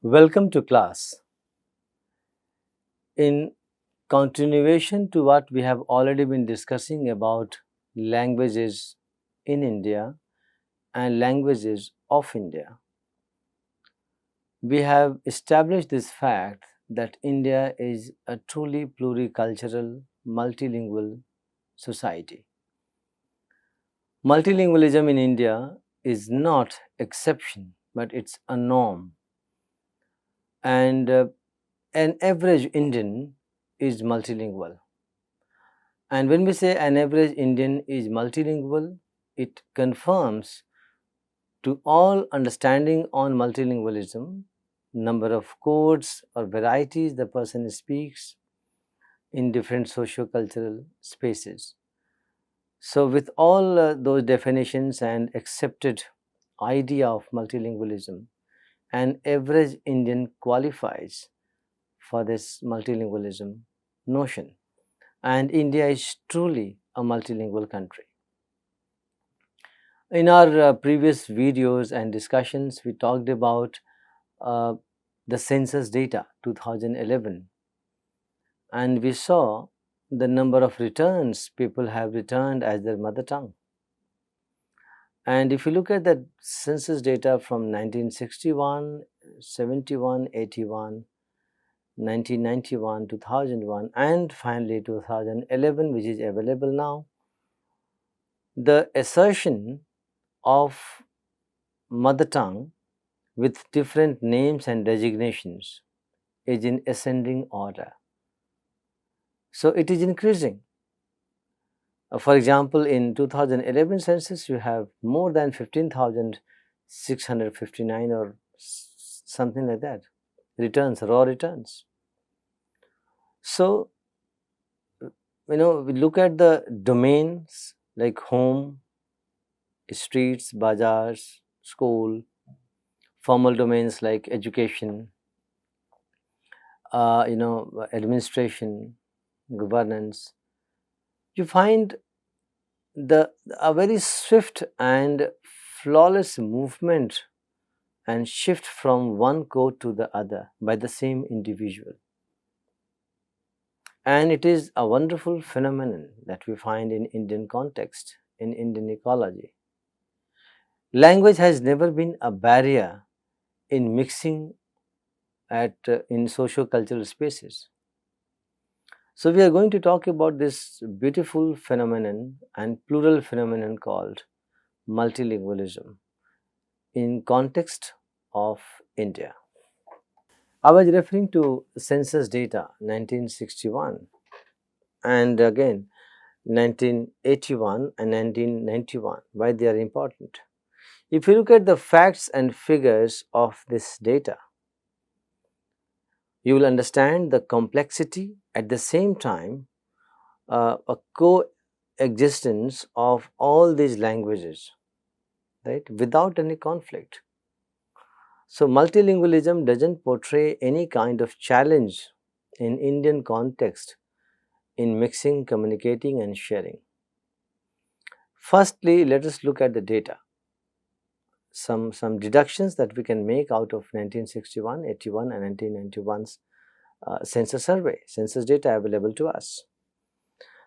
Welcome to class. In continuation to what we have already been discussing about languages in India and languages of India, we have established this fact that India is a truly pluricultural, multilingual society. Multilingualism in India is not exception, but it's a norm. And an average Indian is multilingual. And when we say an average Indian is multilingual, it confirms to all understanding on multilingualism, number of codes or varieties the person speaks in different socio-cultural spaces. So with all those definitions and accepted idea of multilingualism, an average Indian qualifies for this multilingualism notion. And India is truly a multilingual country. In our previous videos and discussions, we talked about uh, the census data 2011, and we saw the number of returns people have returned as their mother tongue. And if you look at the census data from 1961, 71, 81, 1991, 2001, and finally 2011, which is available now, the assertion of mother tongue with different names and designations is in ascending order. So it is increasing. For example, in 2011 census, you have more than 15,659 or something like that returns, raw returns. So, we look at the domains like home, streets, bazaars, school, formal domains like education, administration, governance. You find a very swift and flawless movement and shift from one code to the other by the same individual. And it is a wonderful phenomenon that we find in Indian context, in Indian ecology. Language has never been a barrier in mixing in socio-cultural spaces. So we are going to talk about this beautiful phenomenon and plural phenomenon called multilingualism in context of India. I was referring to census data 1961 and again 1981 and 1991, why they are important. If you look at the facts and figures of this data, you will understand the complexity, at the same time a coexistence of all these languages, right, without any conflict. So multilingualism doesn't portray any kind of challenge in Indian context in mixing, communicating and sharing. Firstly, let us look at the data. Some deductions that we can make out of 1961, 81 and 1991's census survey, census data available to us.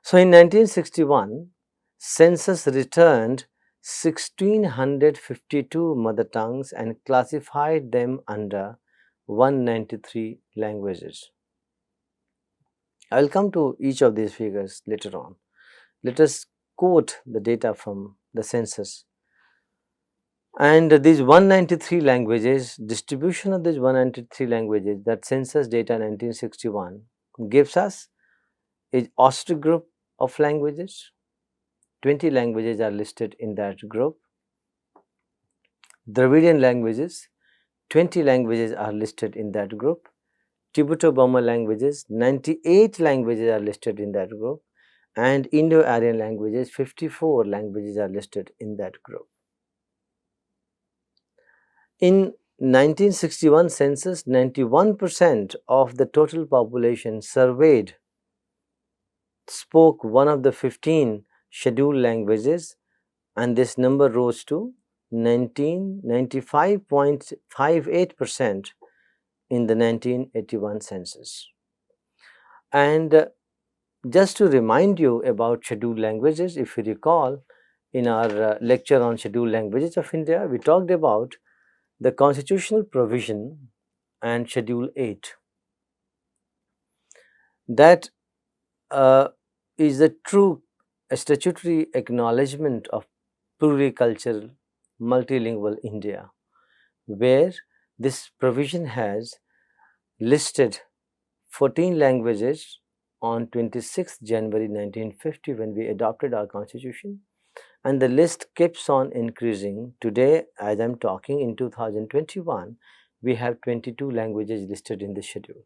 So in 1961, census returned 1652 mother tongues and classified them under 193 languages. I will come to each of these figures later on. Let us quote the data from the census. And these 193 languages, distribution of these 193 languages, that census data 1961 gives us is Austric group of languages. 20 languages are listed in that group. Dravidian languages, 20 languages are listed in that group. Tibeto-Burma languages, 98 languages are listed in that group. And Indo-Aryan languages, 54 languages are listed in that group. In 1961 census, 91% of the total population surveyed spoke one of the 15 scheduled languages, and this number rose to 95.58% in the 1981 census. And just to remind you about scheduled languages, if you recall, in our lecture on scheduled languages of India, we talked about the constitutional provision and Schedule 8 that is the true statutory acknowledgement of pluricultural multilingual India, where this provision has listed 14 languages on 26th January 1950 when we adopted our constitution, and the list keeps on increasing. Today, as I'm talking in 2021, we have 22 languages listed in the schedule,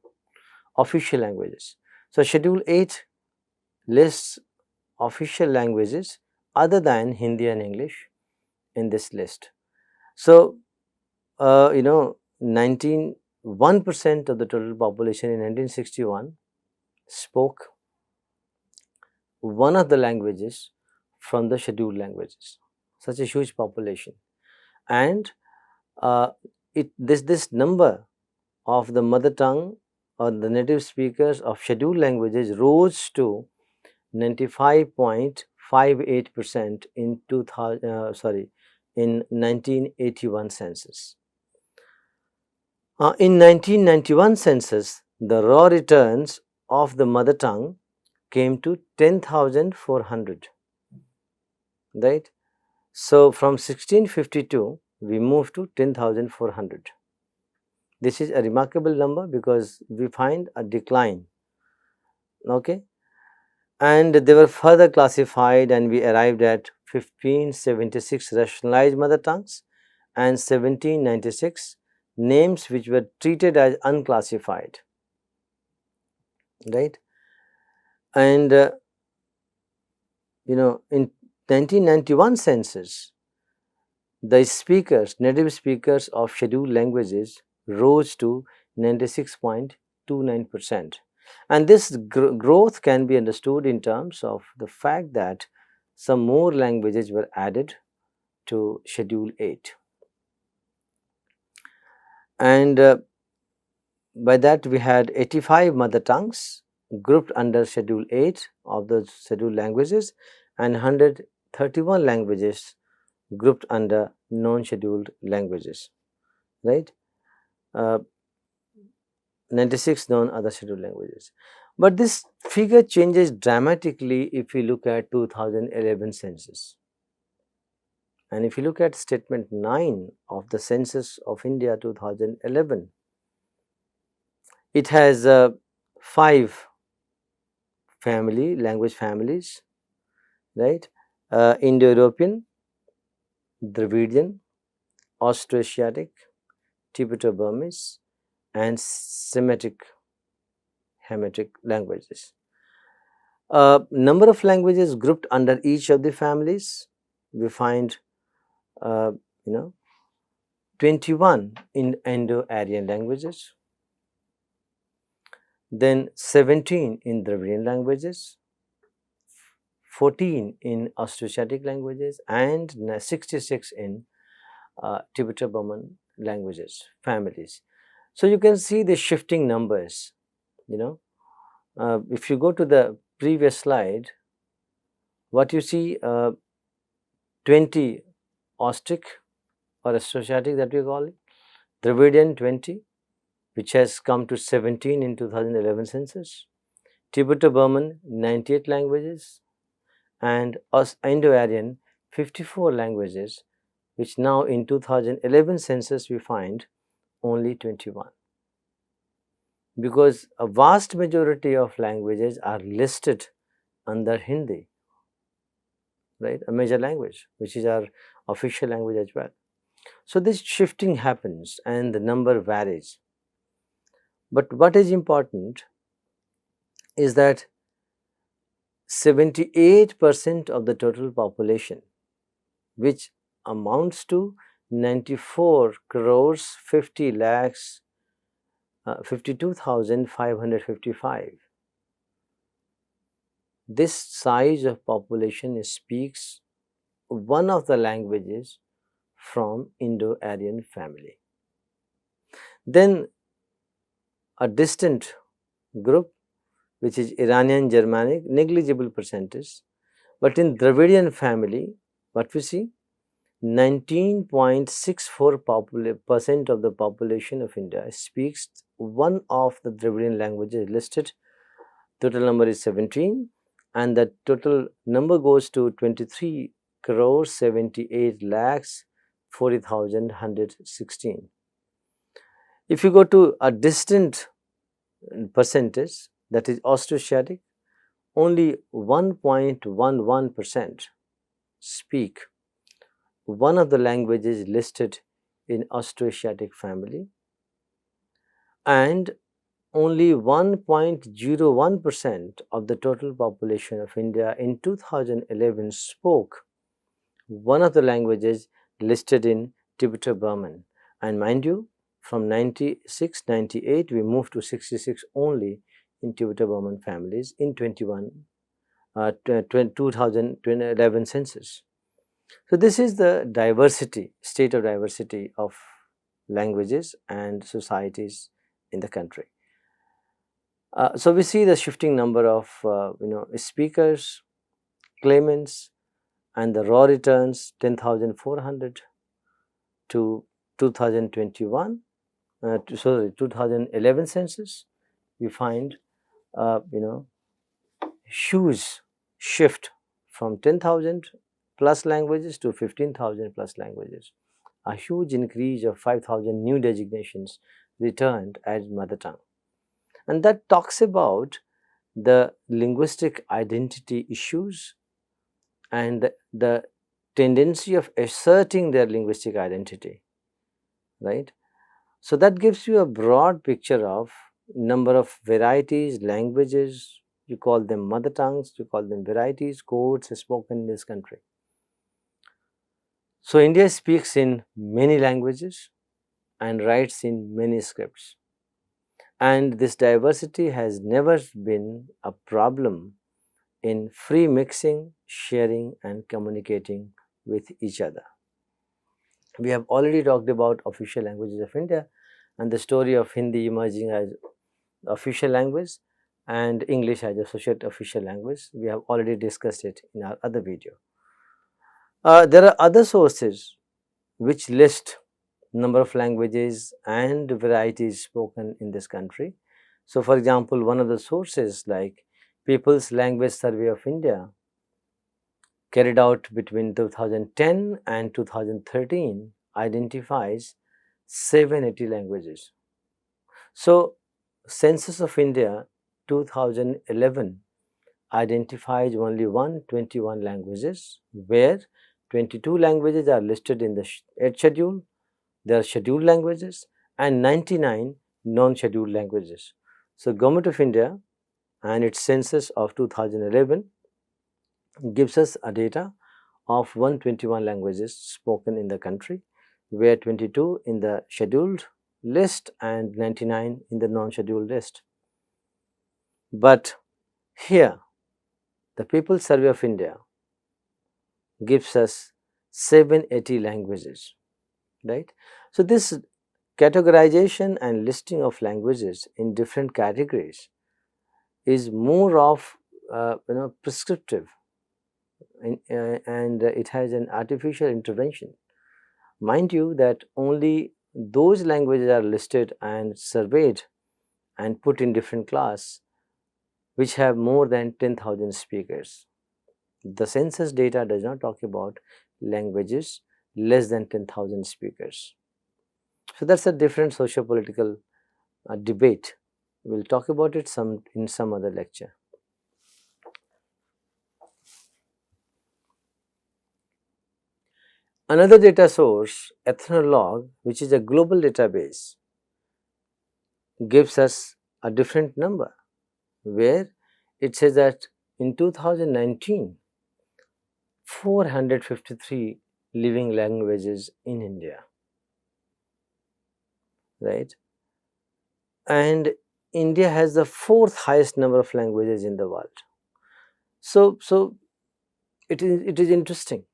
official languages. So Schedule 8 lists official languages other than Hindi and English in this list. So, 1% of the total population in 1961 spoke one of the languages from the scheduled languages. Such a huge population, and this number of the mother tongue or the native speakers of scheduled languages rose to 95.58% in 1981 census. In 1991 census, the raw returns of the mother tongue came to 10,400, right? So from 1652 we moved to 10,400. This is a remarkable number because we find a decline, okay, and they were further classified and we arrived at 1576 rationalized mother tongues and 1796 names which were treated as unclassified, right? And in 1991 census, the native speakers of scheduled languages rose to 96.29%. And this growth can be understood in terms of the fact that some more languages were added to Schedule 8. And by that we had 85 mother tongues grouped under Schedule 8 of the scheduled languages and 131 languages grouped under non-scheduled languages, right? 96 non-other scheduled languages. But this figure changes dramatically if we look at 2011 census. And if you look at statement 9 of the Census of India 2011, it has 5 language families, right? Indo-European, Dravidian, Austroasiatic, Tibeto-Burmese, and Semitic Hamitic languages. Number of languages grouped under each of the families, we find 21 in Indo-Aryan languages, then 17 in Dravidian languages, 14 in Austroasiatic languages, and 66 in Tibeto-Burman languages families. So you can see the shifting numbers. If you go to the previous slide, what you see, 20 Austric or Austroasiatic that we call it, Dravidian 20, which has come to 17 in 2011 census, Tibeto-Burman 98 languages, and Indo-Aryan 54 languages, which now in 2011 census we find only 21, because a vast majority of languages are listed under Hindi, right, a major language which is our official language as well. So this shifting happens and the number varies. But what is important is that 78% of the total population, which amounts to 94 crores 50 lakhs 52,555. This size of population speaks one of the languages from Indo-Aryan family. Then a distant group, which is Iranian Germanic, negligible percentage. But in Dravidian family, what we see, 19.64% of the population of India speaks one of the Dravidian languages listed. Total number is 17, and the total number goes to 23 crores 78 lakhs 40,116. If you go to a distant percentage, that is Austroasiatic, only 1.11% speak one of the languages listed in Austroasiatic family, and only 1.01% of the total population of India in 2011 spoke one of the languages listed in Tibeto-Burman. And mind you, from 96, 98, we moved to 66 only in Tibeto-Burman families in 2011 census. So this is the diversity, state of diversity of languages and societies in the country. So we see the shifting number of speakers, claimants, and the raw returns 10,400 to 2021. 2011 census. We find huge shift from 10,000 plus languages to 15,000 plus languages. A huge increase of 5,000 new designations returned as mother tongue. And that talks about the linguistic identity issues and the tendency of asserting their linguistic identity, right? So that gives you a broad picture of number of varieties, languages, you call them mother tongues, you call them varieties, codes spoken in this country. So India speaks in many languages and writes in many scripts. And this diversity has never been a problem in free mixing, sharing, and communicating with each other. We have already talked about official languages of India and the story of Hindi emerging as official language and English as associate official language. We have already discussed it in our other video. There are other sources which list number of languages and varieties spoken in this country. So, for example, one of the sources like People's Language Survey of India, carried out between 2010 and 2013, identifies 780 languages. So, Census of India 2011 identifies only 121 languages, where 22 languages are listed in the 8th schedule. There are scheduled languages and 99 non-scheduled languages. So, Government of India and its census of 2011 gives us a data of 121 languages spoken in the country, where 22 in the scheduled list and 99 in the non-scheduled list. But here, the People's Survey of India gives us 780 languages, right? So, this categorization and listing of languages in different categories is more of prescriptive, and it has an artificial intervention. Mind you that only those languages are listed and surveyed and put in different class which have more than 10,000 speakers. The census data does not talk about languages less than 10,000 speakers. So that's a different socio-political debate. We'll talk about it in some other lecture. Another data source, Ethnologue, which is a global database, gives us a different number, where it says that in 2019, 453 living languages in India, right? And India has the 4th highest number of languages in the world. So it is interesting.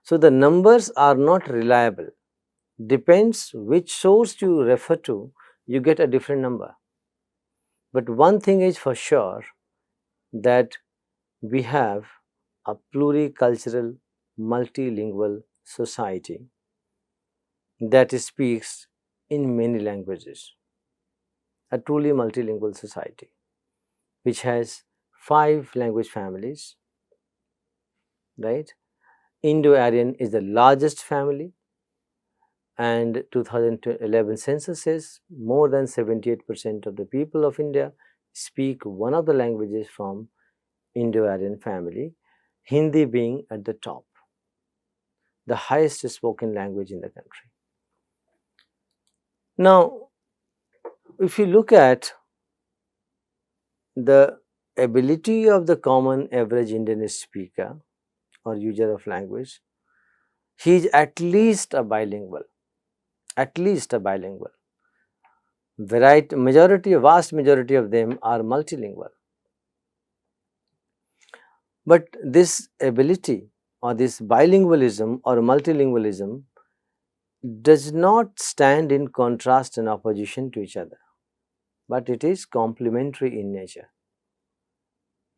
So the numbers are not reliable. Depends which source you refer to, you get a different number. But one thing is for sure, that we have a pluricultural, multilingual society that speaks in many languages, a truly multilingual society which has 5 language families, right? Indo-Aryan is the largest family, and 2011 census says more than 78% of the people of India speak one of the languages from Indo-Aryan family, Hindi being at the top, the highest spoken language in the country. Now, if you look at the ability of the common average Indian speaker or user of language, he is at least a bilingual, at least a bilingual. Vast majority of them are multilingual. But this ability or this bilingualism or multilingualism does not stand in contrast and opposition to each other, but it is complementary in nature.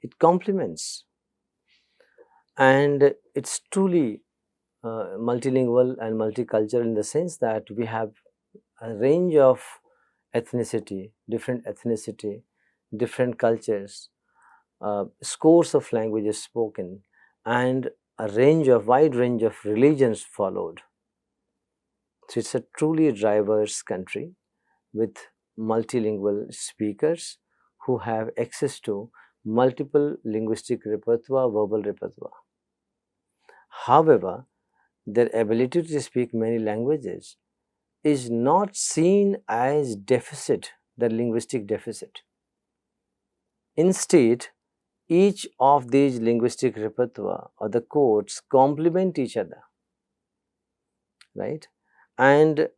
It complements, and it's truly multilingual and multicultural in the sense that we have a range of ethnicity, different cultures, scores of languages spoken, and a wide range of religions followed. So it's a truly diverse country with multilingual speakers who have access to multiple linguistic repertoire, verbal repertoire. However, their ability to speak many languages is not seen as deficit, the linguistic deficit. Instead, each of these linguistic repertoire or the codes complement each other, right? And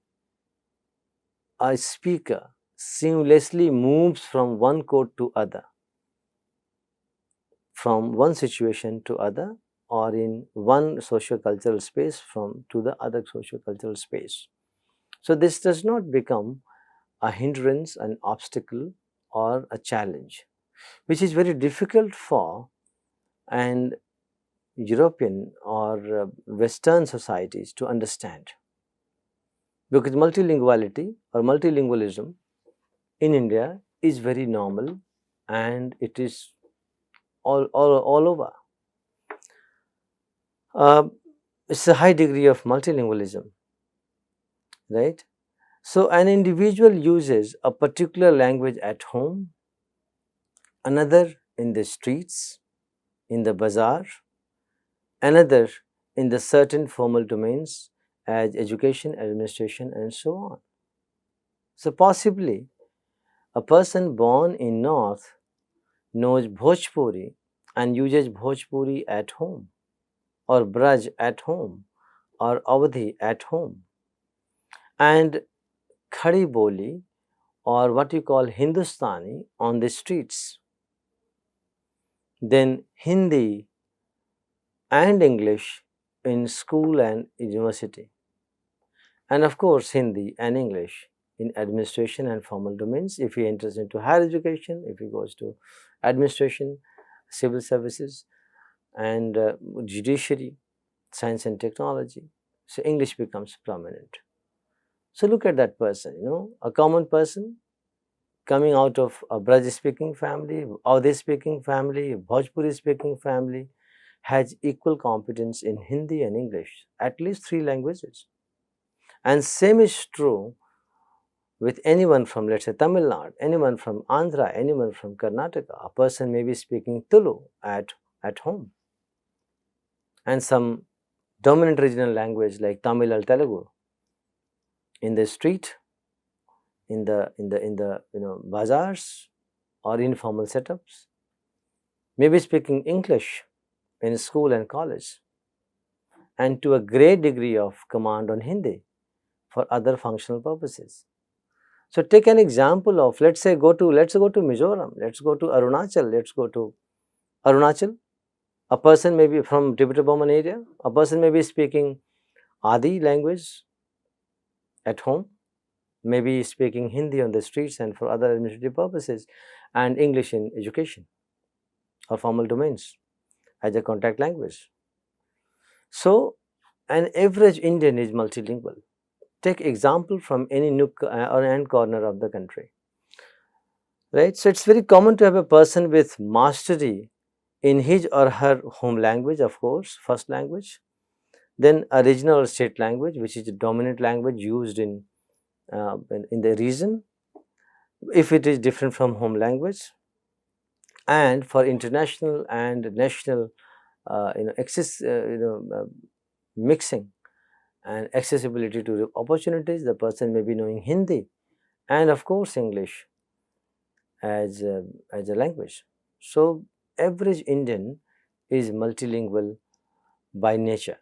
a speaker seamlessly moves from one code to other, from one situation to other, or in one socio-cultural space to the other socio-cultural space. So this does not become a hindrance, an obstacle, or a challenge, which is very difficult for an European or Western societies to understand, because multilinguality or multilingualism in India is very normal and it is all over. It's a high degree of multilingualism, right? So an individual uses a particular language at home, another in the streets, in the bazaar, another in the certain formal domains as education, administration, and so on. So possibly a person born in North knows Bhojpuri and uses Bhojpuri at home, or Braj at home, or Awadhi at home, and Khadi Boli or what you call Hindustani on the streets. Then Hindi and English in school and university, and of course Hindi and English in administration and formal domains. If he enters into higher education, if he goes to administration, civil services, and judiciary, science and technology, so English becomes prominent. So look at that person, a common person coming out of a Braj speaking family, Awadhi speaking family, Bhojpuri speaking family, has equal competence in Hindi and English, at least 3 languages. And same is true with anyone from, let's say, Tamil Nadu, anyone from Andhra, anyone from Karnataka. A person may be speaking Tulu at home, and some dominant regional language like Tamil or Telugu in the street, in the bazaars or informal setups, maybe speaking English in school and college, and to a great degree of command on Hindi for other functional purposes. So take an example of, let's go to Mizoram, let's go to Arunachal. A person may be from Tibeto-Burman area, a person may be speaking Adi language at home, maybe speaking Hindi on the streets and for other administrative purposes, and English in education or formal domains as a contact language. So, an average Indian is multilingual. Take example from any nook or end corner of the country, right? So, it's very common to have a person with mastery in his or her home language, of course, first language, then a regional or state language, which is a dominant language used in the region, if it is different from home language, and for international and national, mixing and accessibility to the opportunities, the person may be knowing Hindi and of course English as a language. So, average Indian is multilingual by nature,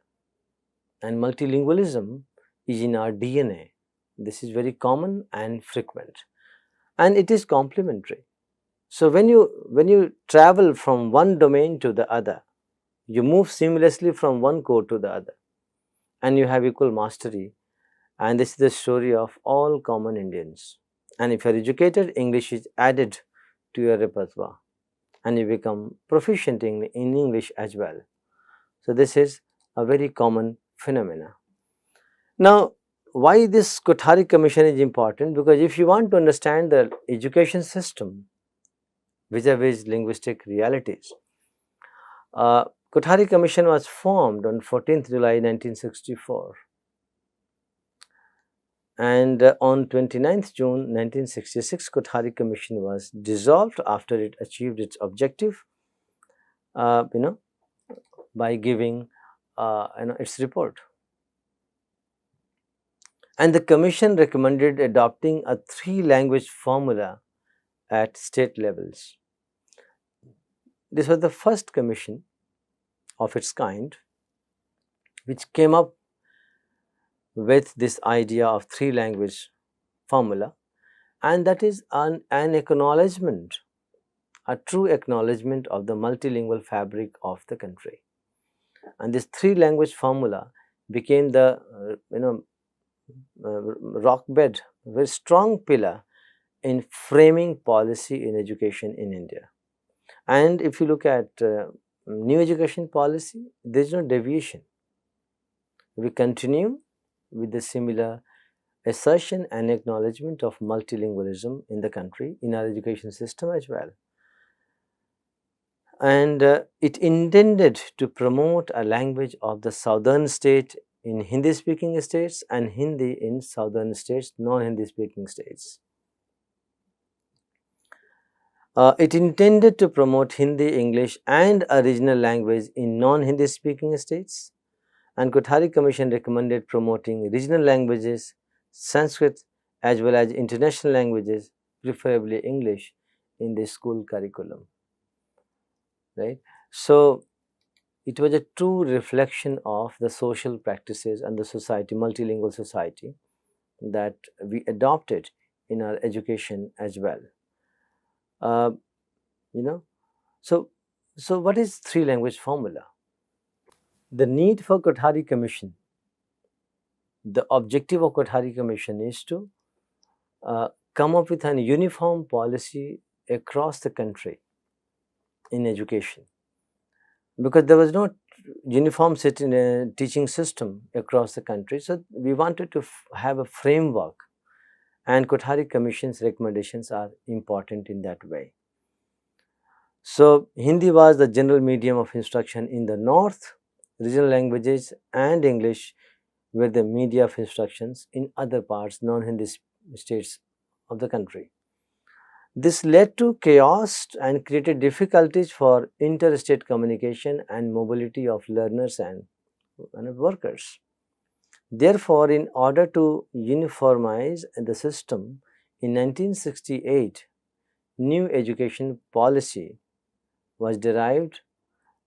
and multilingualism is in our DNA. This is very common and frequent, and it is complementary. So, when you travel from one domain to the other, you move seamlessly from one core to the other, and you have equal mastery. And this is the story of all common Indians. And if you are educated, English is added to your repertoire, and you become proficient in English as well. So, this is a very common phenomena. Now, why this Kothari Commission is important? Because if you want to understand the education system vis-a-vis linguistic realities, Kothari Commission was formed on 14th July 1964, and on 29th June 1966, Kothari Commission was dissolved after it achieved its objective, by giving its report. And the Commission recommended adopting a 3-language formula at state levels. This was the first commission of its kind which came up with this idea of 3-language formula, and that is an acknowledgement, a true acknowledgement of the multilingual fabric of the country. And this 3-language formula became the rock bed, very strong pillar in framing policy in education in India. And if you look at new education policy, there is no deviation. We continue with the similar assertion and acknowledgement of multilingualism in the country, in our education system as well. And it intended to promote a language of the southern state in Hindi speaking states and Hindi in southern states, non-Hindi speaking states. It intended to promote Hindi, English and a regional language in non-Hindi speaking states, and Kothari Commission recommended promoting regional languages, Sanskrit as well as international languages, preferably English, in the school curriculum. Right. So, it was a true reflection of the social practices and the society, multilingual society, that we adopted in our education as well. So what is 3-language formula? The need for Kothari Commission, the objective of Kothari Commission is to come up with an uniform policy across the country in education, because there was no uniform teaching system across the country. So, we wanted to have a framework, and Kothari Commission's recommendations are important in that way. So, Hindi was the general medium of instruction in the north, regional languages and English were the media of instructions in other parts, non-Hindi states of the country. This led to chaos and created difficulties for interstate communication and mobility of learners and workers. Therefore, in order to uniformize the system, in 1968, new education policy was derived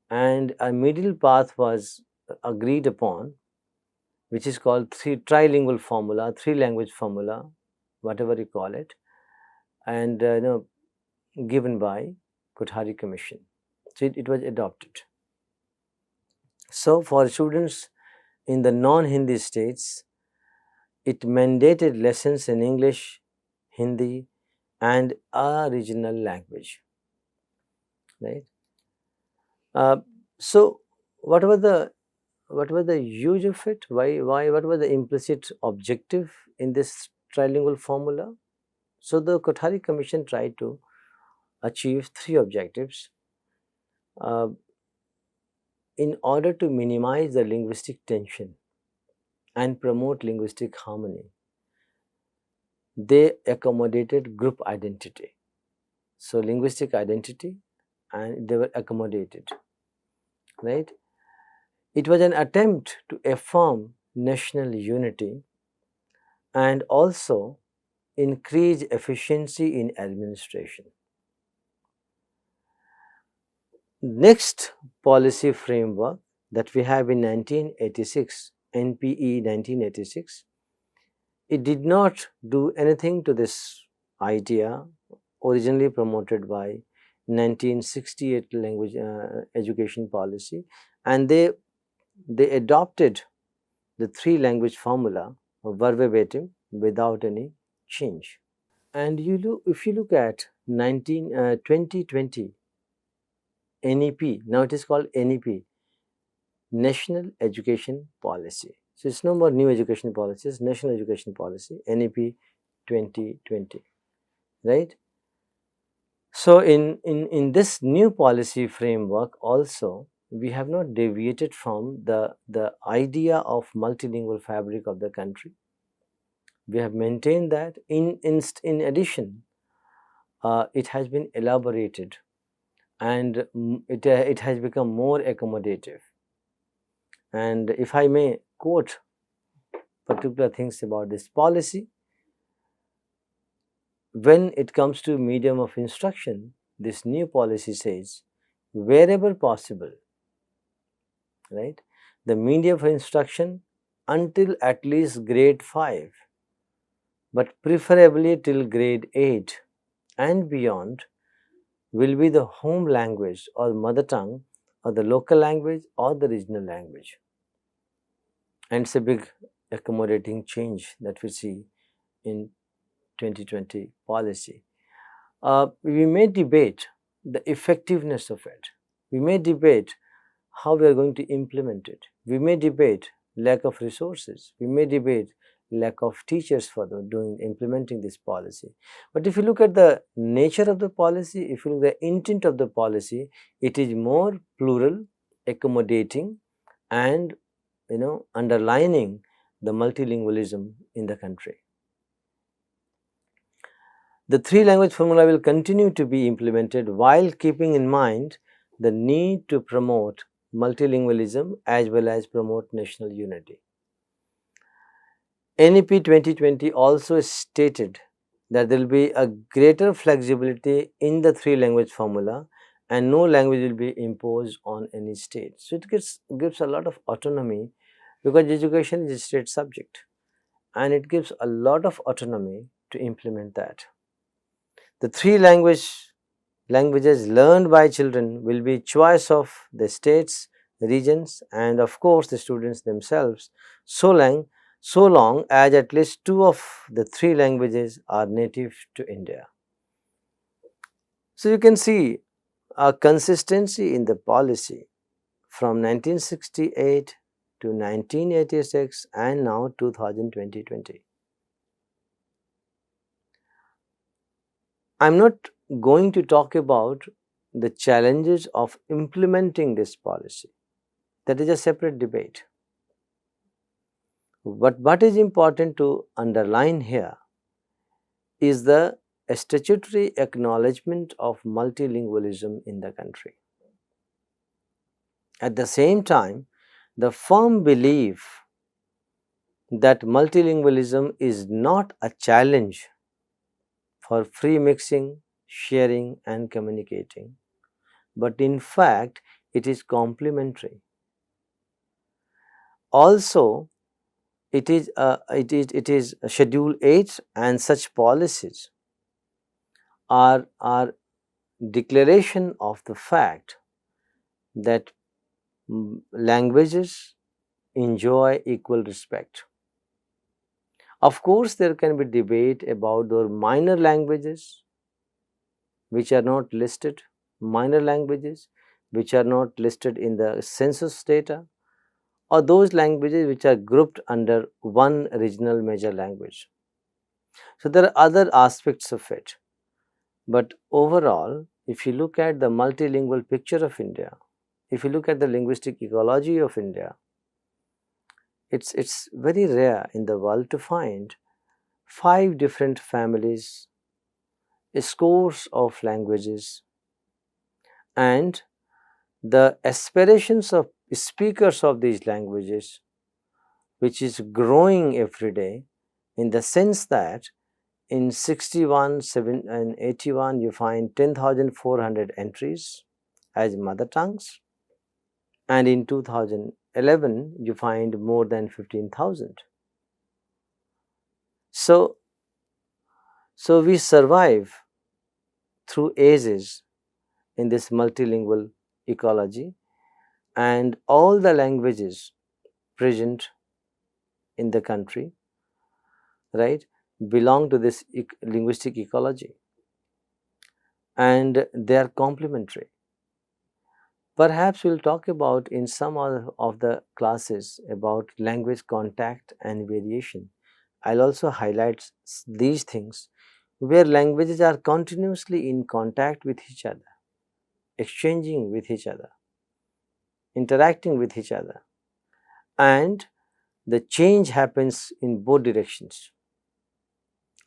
and a middle path was agreed upon, which is called trilingual formula, 3-language formula, whatever you call it, and given by Kothari Commission. So, it was adopted. So, for students in the non-Hindi states, it mandated lessons in English, Hindi, and a regional language, right? Uh, so, what were the use of it? Why? What was the implicit objective in this trilingual formula? So, the Kothari Commission tried to achieve three objectives uh, in order to minimize the linguistic tension and promote linguistic harmony. They accommodated group identity. So, linguistic identity, and they were accommodated, right? It was an attempt to affirm national unity and also increase efficiency in administration. Next policy framework that we have in 1986, NPE 1986, it did not do anything to this idea originally promoted by 1968 language education policy, and they adopted the three language formula verbatim without any change. And if you look at 2020 NEP, now it is called NEP, National Education Policy. So it's no more new education policy, it's National Education Policy, NEP 2020, right? So in this new policy framework also, we have not deviated from the idea of multilingual fabric of the country. We have maintained that. In addition, it has been elaborated, and it has become more accommodative. And if I may quote particular things about this policy, when it comes to medium of instruction, this new policy says, wherever possible, right, the medium of instruction until at least grade 5, but preferably till grade 8 and beyond, will be the home language or mother tongue or the local language or the regional language. And it's a big accommodating change that we see in 2020 policy. We may debate the effectiveness of it. We may debate how we are going to implement it. We may debate lack of resources. We may debate lack of teachers for implementing this policy. But if you look at the nature of the policy, if you look at the intent of the policy, it is more plural, accommodating, and underlining the multilingualism in the country. The three language formula will continue to be implemented while keeping in mind the need to promote multilingualism as well as promote national unity. NEP 2020 also stated that there will be a greater flexibility in the three language formula and no language will be imposed on any state. So, it gives a lot of autonomy, because education is a state subject, and it gives a lot of autonomy to implement that. The three languages learned by children will be choice of the states, regions, and of course the students themselves, so long as at least two of the three languages are native to India. So you can see a consistency in the policy from 1968 to 1986 and now 2020. I am not going to talk about the challenges of implementing this policy. That is a separate debate. But what is important to underline here is the statutory acknowledgement of multilingualism in the country. At the same time, the firm belief that multilingualism is not a challenge for free mixing, sharing, and communicating, but in fact it is complementary. Also, it is Schedule 8 and such policies are declaration of the fact that languages enjoy equal respect. Of course, there can be debate about the minor languages which are not listed, minor languages which are not listed in the census data, or those languages which are grouped under one regional major language. So, there are other aspects of it. But overall, if you look at the multilingual picture of India, if you look at the linguistic ecology of India, it's very rare in the world to find five different families, scores of languages, and the aspirations of speakers of these languages, which is growing every day, in the sense that in 61, 7 and 81 you find 10,400 entries as mother tongues, and in 2011 you find more than 15,000. So, we survive through ages in this multilingual ecology, and all the languages present in the country, right, belong to this linguistic ecology, and they are complementary. Perhaps we'll talk about in some of the classes about language contact and variation. I'll also highlight these things where languages are continuously in contact with each other, exchanging with each other, interacting with each other, and the change happens in both directions,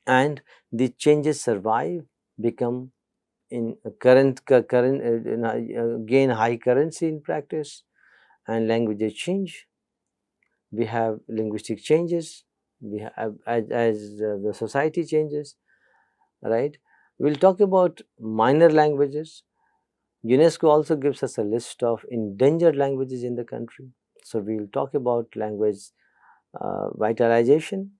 and the changes survive, become in gain high currency in practice, and languages change. We have linguistic changes, we have as the society changes, right. We'll talk about minor languages. UNESCO also gives us a list of endangered languages in the country, so we'll talk about language vitalization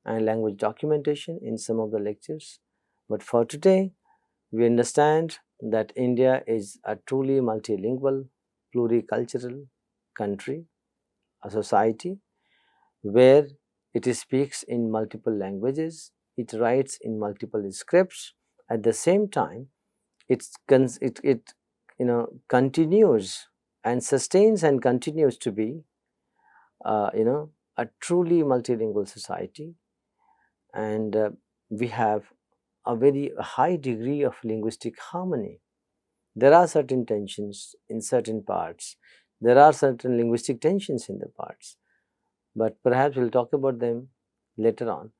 and language documentation in some of the lectures. But for today, we understand that India is a truly multilingual, pluricultural country, a society where it speaks in multiple languages, it writes in multiple scripts. At the same time, it continues and sustains and continues to be a truly multilingual society, and we have a very high degree of linguistic harmony. There are certain tensions in certain parts, there are certain linguistic tensions in the parts, but perhaps we'll talk about them later on.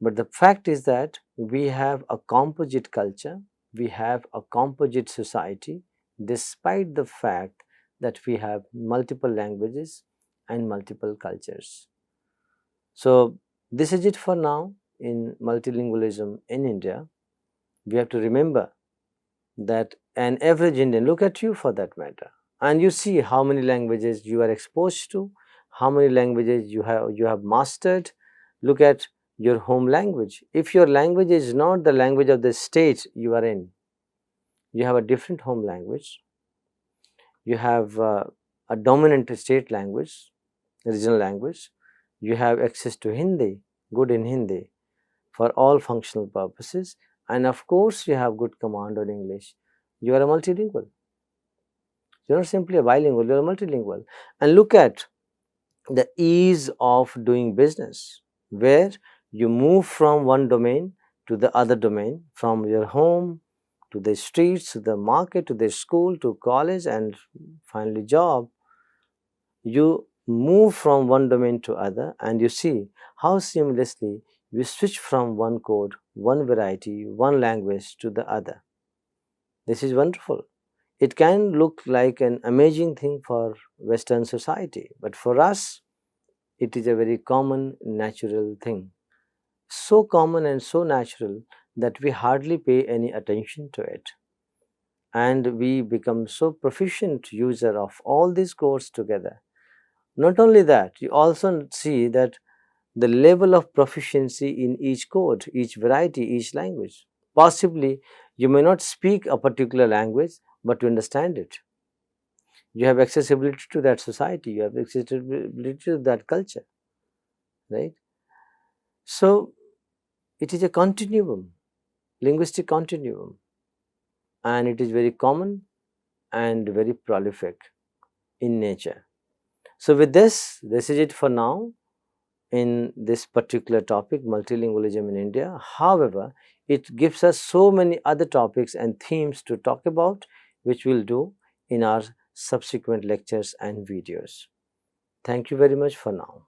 But the fact is that we have a composite culture, we have a composite society, despite the fact that we have multiple languages and multiple cultures. So, this is it for now in multilingualism in India. We have to remember that an average Indian, look at you for that matter, and you see how many languages you are exposed to, how many languages you have mastered. Look at your home language. If your language is not the language of the state you are in, you have a different home language, you have a dominant state language, regional language, you have access to Hindi, good in Hindi for all functional purposes, and of course you have good command on English. You are a multilingual. You are not simply a bilingual, you are a multilingual. And look at the ease of doing business, where you move from one domain to the other domain, from your home to the streets, to the market, to the school, to college, and finally job. You move from one domain to other, and you see how seamlessly we switch from one code, one variety, one language to the other. This is wonderful. It can look like an amazing thing for Western society, but for us, it is a very common, natural thing. So common and so natural that we hardly pay any attention to it. And we become so proficient user of all these codes together. Not only that, you also see that the level of proficiency in each code, each variety, each language. Possibly, you may not speak a particular language, but to understand it. You have accessibility to that society, you have accessibility to that culture, right? So it is a continuum, linguistic continuum, and it is very common and very prolific in nature. So with this is it for now in this particular topic, multilingualism in India. However, it gives us so many other topics and themes to talk about, which we'll do in our subsequent lectures and videos. Thank you very much for now.